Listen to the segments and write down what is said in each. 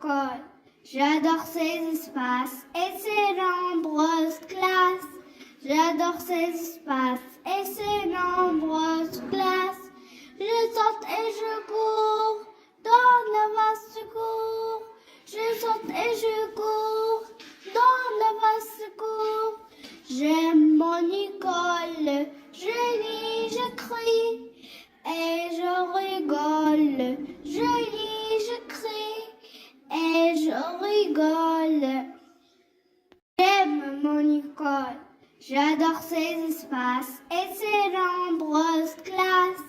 école. J'adore ces espaces et ces nombreuses classes. J'adore ces espaces et ces nombreuses classes. Je saute et je cours dans la vaste cour. Je saute et je cours dans la vaste cour. J'aime mon école, je lis, je crie et je rigole. Je lis, je crie et je rigole. J'aime mon école, j'adore ces espaces et ces nombreuses classes.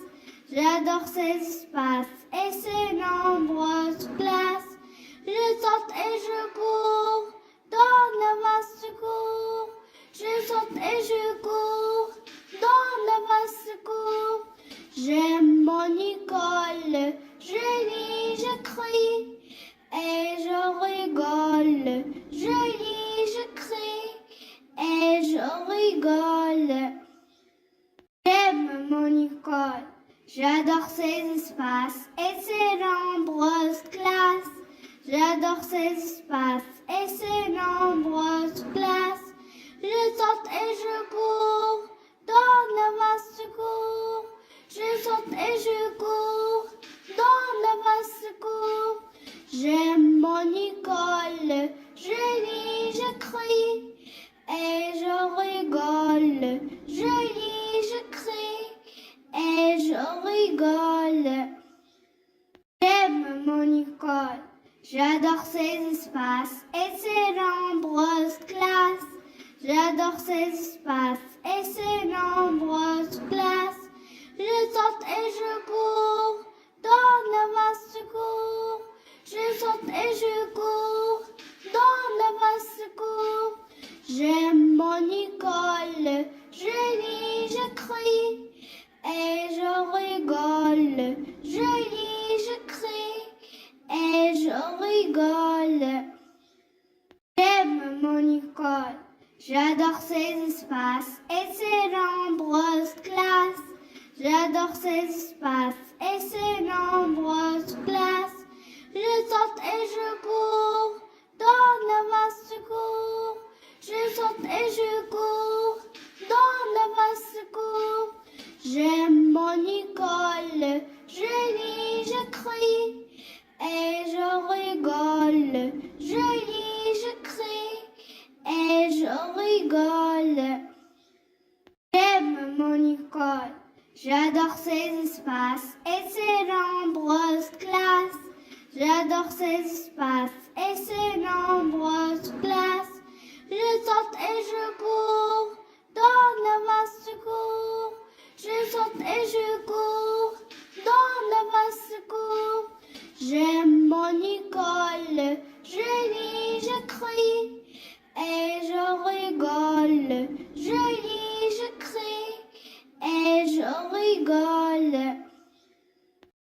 J'adore ces espaces et ces nombreuses classes. Je saute et je cours dans la vaste cour. Je saute et je cours dans la vaste cour. J'aime mon école, je lis, je crie et je rigole. Je lis, je crie et je rigole. J'aime mon école, j'adore ces espaces et ces nombreuses classes. J'adore ces espaces et ces nombreuses classes. Je saute et je cours dans la vaste cour. Je saute et je cours dans la vaste cour. J'aime mon école, je lis, je crie et je rigole. Je lis, je crie et je rigole. J'aime mon école, j'adore ces espaces et ces nombreuses classes. J'adore ces espaces et ces nombreuses classes. Je saute et je cours dans la vaste cour. Je saute et je cours dans la vaste cour. J'aime mon école, je lis, je crie et je rigole. Je lis, je crie et je rigole. J'aime mon école, j'adore ces espaces et ces nombreuses classes. J'adore ces espaces et ces nombreuses classes. Je saute et je cours dans la vaste cour. Je saute et je cours dans la vaste cour. J'aime mon école, je lis, je crie et je rigole. Je lis, je crie et je rigole. J'aime mon école, j'adore ces espaces et ces nombreuses classes. J'adore ces espaces et ces nombreuses classes. Je saute et je cours